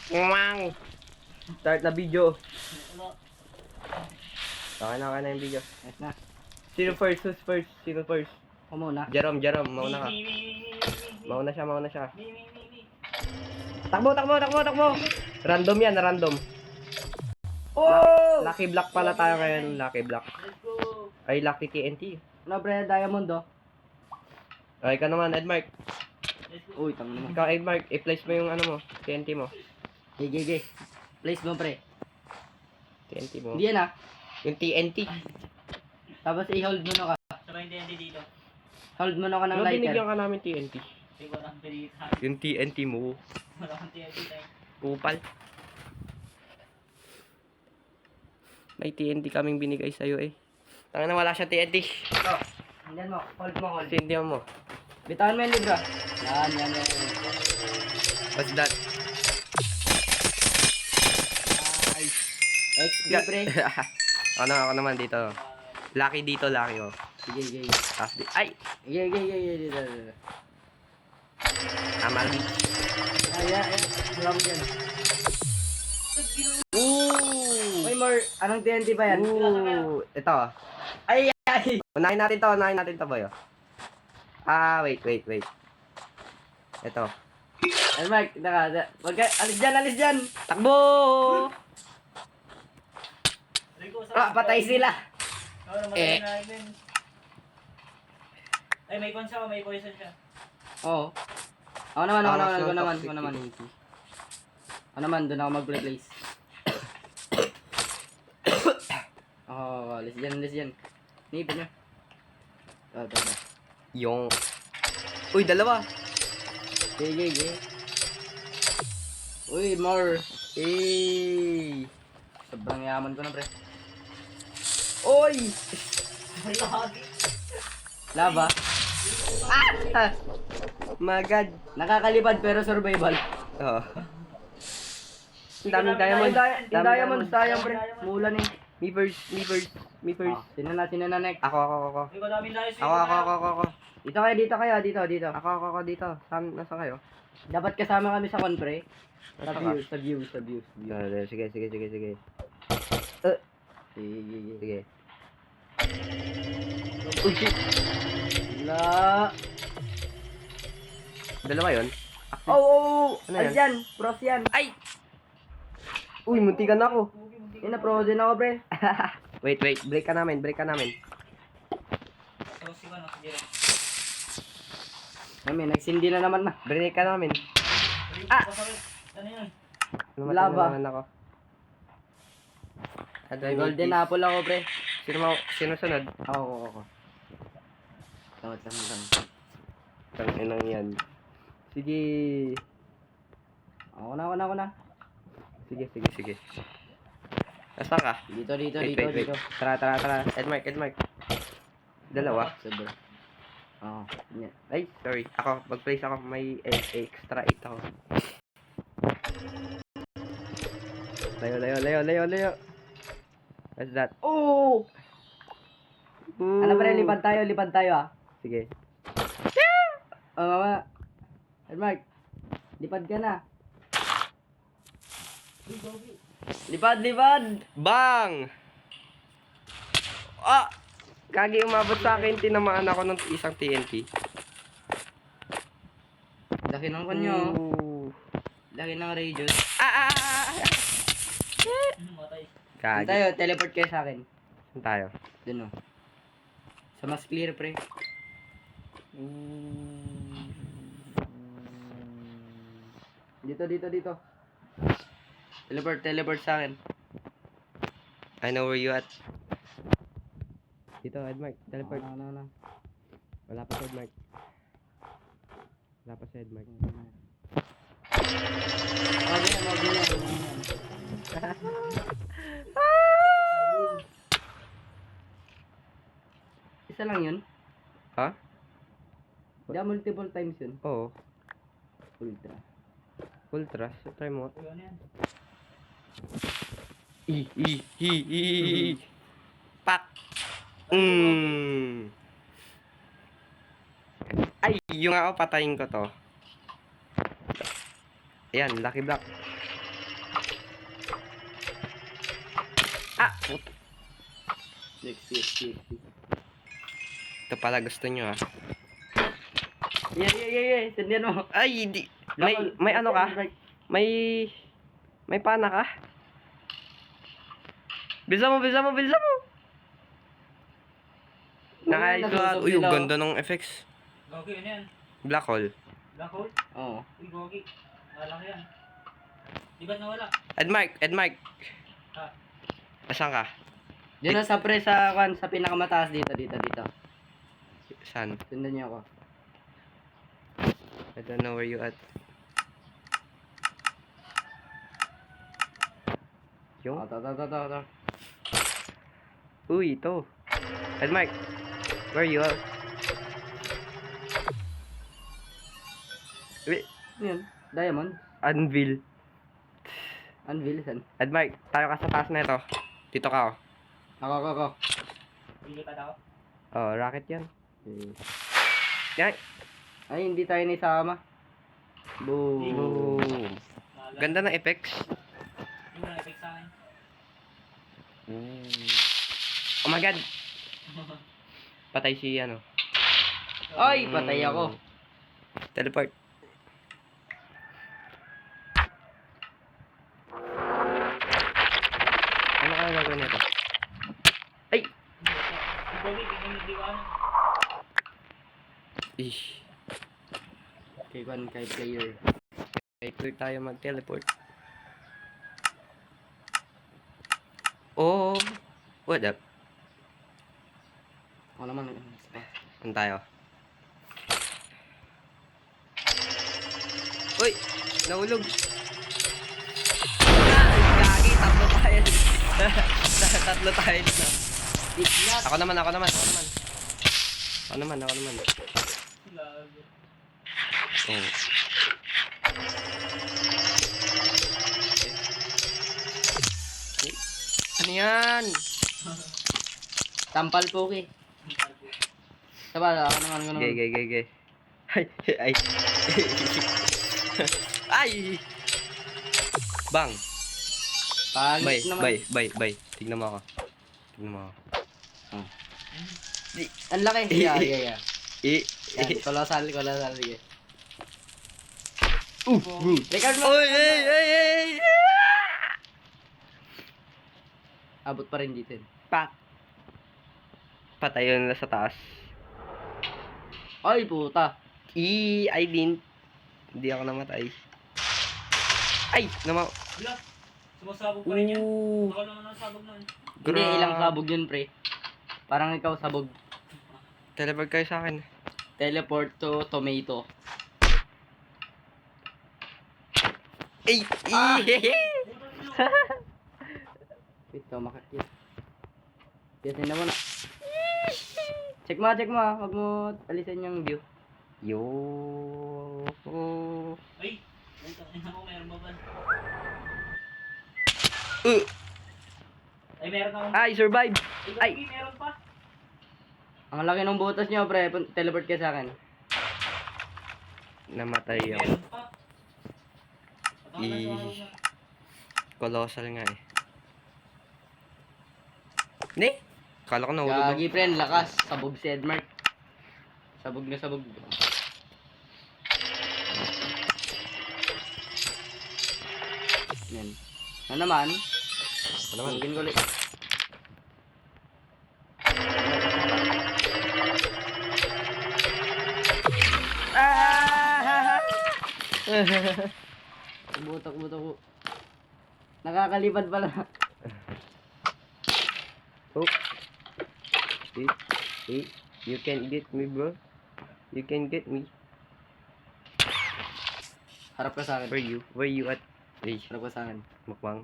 Wow! Start na video. Okay na yung video. Yes na. Sino first? Who's first? Sino first? Ako muna. Jerome, mauna ka. Mauna siya. Takbo! Random yan, random. Oh! Lucky block pala tayo ngayon, lucky block. Ay, lucky TNT. Ano pre, diamond oh? Ay, ka naman, Edmark. Uy, tama naman. Ikaw, Edmark, i-place mo yung ano mo, TNT mo. Gigi. Place mo pre. TNT mo. Hindi yan ah. Yung TNT. Tapos i-hold mo na ka. Sabay yung TNT dito. Hold mo na ka ng Ano lighter. binigyan ka namin TNT? Hindi ko lang pinita. Yung TNT mo. Wala kang TNT tayo. Kupal. May TNT kaming binigay sa'yo eh. Tanga na wala siya TNT. Ito. Hindi mo. Hold. Sindihan mo. Bitawan mo yung libro. Yan. What's that? Nice. XP pre. Ako naman dito. Lucky dito, lucky oh. Sige. Ay! Sige. Dito. Amali. Ay. Wala mo dyan. Ooh! May more. Anong TNT ba yan? Ooh! Ito. Ay. Unahin natin to, boy. Oh. Wait. Ito. Ay, Mark. Wag ka. Alis dyan. Takbo! Patay sila. Ay, may konsa o may poison siya. Oo. Ako naman. Ako naman, doon ako mag-place. Alis dyan. Nipin nyo. Ito. Yung... Uy, dalawa! Sige. Uy, more. Sobrang yaman ko na, pre. Uy! Lava. My God! Nakakalimad pero survival. Oh. Ang daming diamond. Yung diamond, sayang, pre. Mulan eh. Me first. Sino na next? Ako. Hindi ko dami tayo. Ako. Dito kayo. Dito. Ako dito. Nasa kayo? Dapat kasama kami sa pre. Sa Nasa ka? views. Sige. Sige. Uy, shit! La. Dalawa yun? Oh. Ano Ay yan? yan, pros yan. Ay! Uy, muntikan na ako. Yun na frozen ako, pre. Wait. Break ka namin. So, si Juan, sige lang. May nagsindi na naman na. Break ka namin. Ano yun? Lumatay Lava. na naman ako. May golden apple ako, pre. Sino sunod? Ako. Tawad lang. Tanginang yan. Sige. Ako na. Sige. Nasaan ka? Dito. Wait. Tara. Edmark. Dalawa. Sobra. Oo. Yan. Ay, sorry. Ako, mag-place ako. May extra 8 ako. Layo. What's that? Oh! Ooh. Ano pre, lipad tayo ah. Sige. Mama. Mark. Lipad ka na. Lipad. Bang! Kagi umabot sa akin. Tinamaan ako ng isang TNT. Laki ng kanyo. Ooh. Laki ng radius. Matay. Saan Kagi. tayo? Teleport kayo sa akin. Saan tayo? Dun oh. Sa mas clear pre. Dito. Teleport sa akin. I know where you at. Dito, Edmark. Teleport. No. Wala pa si Edmark. Wag na. Isa lang yun? Ha? Di multiple times yun. Oo. Ultra. Ultra. So, try mo. Ano yan? Pak! Ay, yung ako patayin ko to. Ayan, lucky block. Ah! Next. Ito pala gusto nyo ah. Yeah. Sandiyan mo. Ay, hindi. May ano ka? May pana ka? Bisa mo. Nakaysulat. Uy, ang ganda ng effects. Gogi, ano yan? Black hole. Black hole? Oo. Uy, Gogi. Malaki yan. Di ba't nawala? Edmark. Ha? Asan ka? Diyan na sa pre sa pinakamataas dito. Saan? Sundan niyo ako. I don't know where you at. Yung? Ito. Uy, ito. Edmark, where you at? Wait, Ano yun? Diamond? Anvil. San? Edmark, tayo ka sa taas na ito. Dito ka oh. Ako. Pili pa daw. Oh, rocket yan. Yan. Ay, hindi tayo nisama. Boom. Boom. Ganda ng effects. Hindi mo na-effect sa akin. Oh my god. Patay si ano. Ay, patay ako. Teleport. Ano ka gagawin nito? Ay! Gogi, hindi ko ano. Ish. Kay player. Ito tayo mag-teleport. Oh! What up? Ako naman. Ano tayo? Uy! Nahulog! Gagi! Tatlo tayo! Tatlo tayo dito. Iklat. Ako naman. Lago. Oh. Ano yan? Tampal poke. Saba, ako naman. Gay. Ay. Ay! Bang! Pangit naman. Bay. Tignan mo ako. Ang laki. Yeah. Eh. Yan, kolosal. Sige. Record mo. Oy! Abot pa rin dito. Patay yun na sa taas. Ay, puta. I didn't. Hindi ako namatay. Ay! Wala. Sumasabog pa rin yan. Ooh. Ako naman ang sabog nun. Hindi, ilang sabog yun, pre. Parang ikaw sabog. Teleport kayo sa akin. Teleport to tomato. Ay! Ito, makakit. Yasin na mo na. Check mo ah. Huwag mo alisin yung view. Yo. Ay! Ito ako, meron ba ba? Ay, meron akong... Ay, survive! Ay! Ay! Meron pa! Ang laki ng butas nyo, pre. Teleport ka sa akin. Namatay Ay, ako. meron pa! Pataka na sa ako na. Colossal nga eh. Hindi? Kala ko nahulog ako. Gagi, friend. Lakas. Sabog si Edmark. Sabog na sabog. Yan. Ano naman? Sabogin ko ulit. Takbo. Nakakalipad pala. Oh. Hey, you can get me, bro. You can get me. Harap ka sa akin. Where you at? Hey, Harap ka sa akin. mukbang.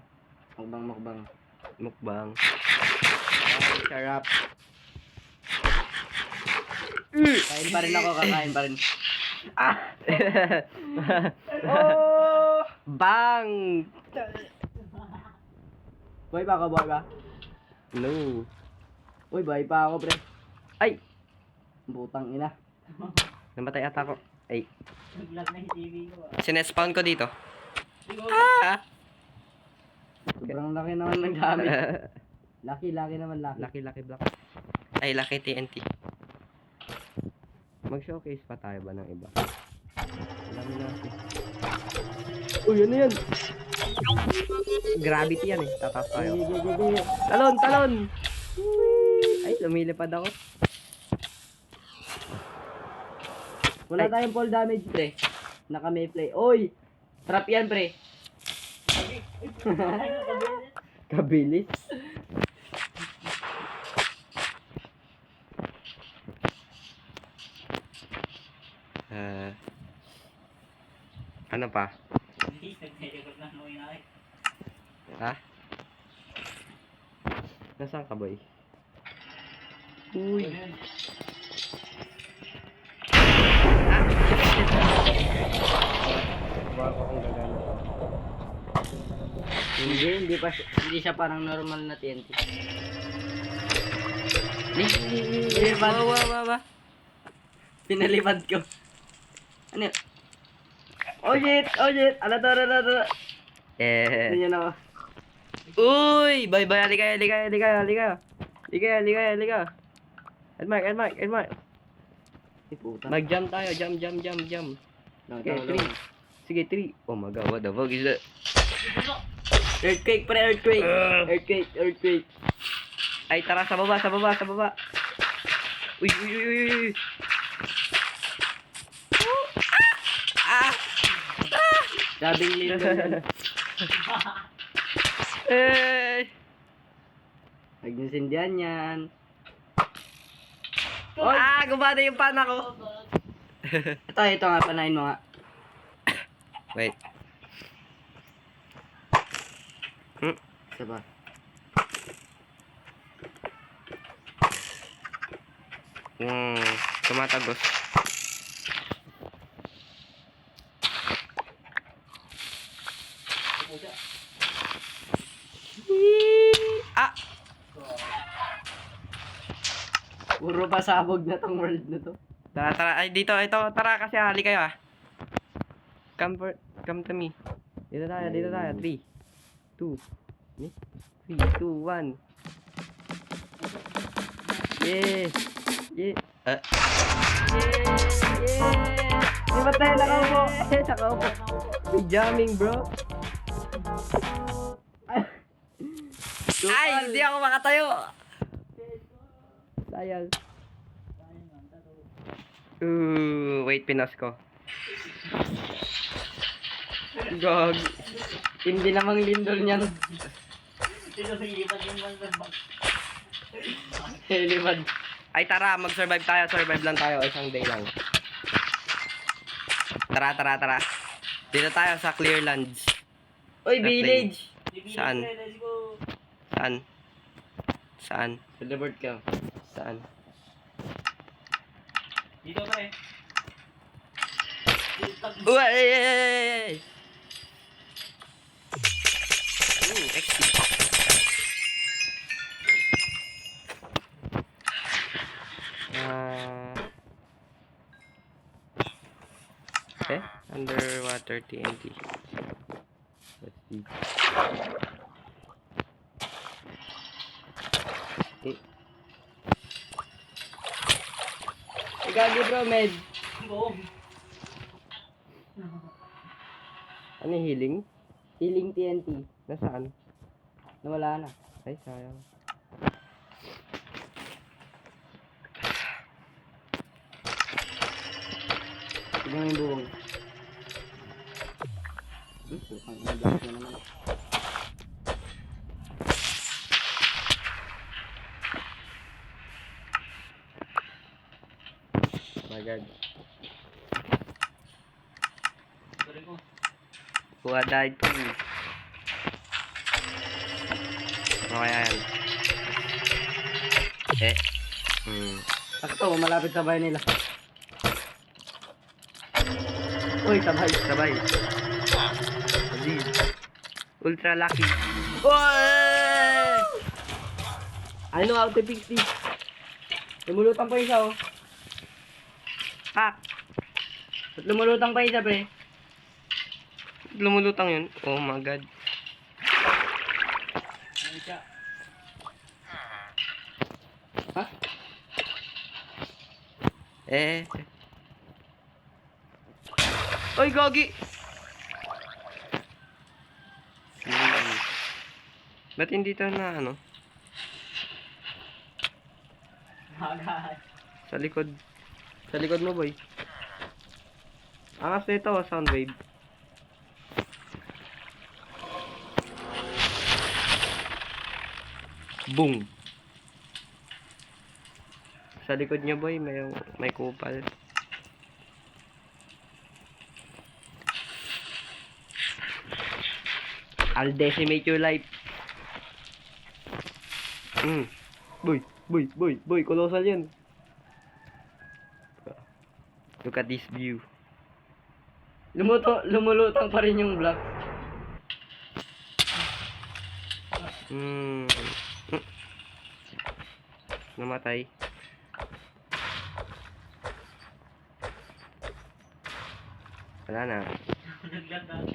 Mukbang. Ay, sarap. Kain pa rin ako, kakain pa rin. Oh! Bang! Boy pa ako. No. Uy, boy pa ako, pre. Ay! Butang ina. Namatay ata ako. Ay. Nag-lag na yung TV ko ah. Sinespawn ko dito. Ay, Gogi. Ah! Sobrang laki naman ng gamit. Laki naman, laki. Lucky block. Ay, lucky TNT. Mag-showcase pa tayo ba ng iba? Alam mo natin. Uy, ano yan? Gravity yan eh. Tataas tayo. Talon! Ay, lumilipad ako. Wala Ay. tayong fall damage, pre. Naka may play. Oy! Trap yan, pre. Kabilis. Ano pa? Hindi, nagteleport na nuwi na eh. Ha? Nasaan ka, boy? Uy. Bago akong gagana. Hindi siya parang normal na TNT. Wa. Pinalipad ko. Ano yun? Oh shit! Ala to. Ano yun ako? Uy! Bye, halika. Edmark. Ay, puta. Mag-jump tayo, jump. Okay, 3. Sige, 3. Oh my god, what the fuck is that? Earthquake, pre, earthquake. Ay, tara, sa baba. Uy. Sabing lindo yan. Eh! Huwag niyo sindihan yan. Oy! Gumana yung pana ko. Ito nga, panain mo nga. Wait. Isa ba? Tumatagos. Ah! Puro pasabog na tong world na to. Tara. Ay, dito. Ito, tara kasi hali kayo ah. Come to me. Dito tayo. 3, 2, 1. Yeah. Di ba tayo nakaupo? Nakaupo. May jamming, bro. Ay, hindi ako makatayo. Sayang. Wait, pinas ko. Gog. Hindi namang lindol niyan. Sinulilipat yung mga Helipad. Ay, tara, mag-survive tayo. Survive lang tayo. Isang day lang. Tara. Dito tayo sa Clearlands. Oy, village! Saan? Let's go. Saan? Teleport ka. Saan? Dito pre. Uy! XP. Underwater TNT. Let's see. Gagi bro, med. Go. Ano yung healing? Healing TNT. Nasaan? Nawala na. Ay, sayang. Tignan mo yung buhong. Putang ina, black na naman. My God. Sorry ko. Kuha died too. Ano kaya yan? Sakto, malapit sa bahay nila. Uy, sabay. Sabay. Aziz. Ultra lucky. Oy! I know how to fix this. Lumulutang pa isa, oh. Hack! Ba't lumulutang pa isa, pre? Lumulutang yun. Oh my God. Ay, siya. Ha? Ay, gagi! Ba't hindi to na ano? Agad. Sa likod. Sa likod mo, boy. Angas nito, sound wave. Boom! Sa likod niya, boy, may kupal. I'll decimate your life. Boy, colossal yan. Look at this view. Lumulutang pa rin yung block. Namatay. Wala na. Naglag na.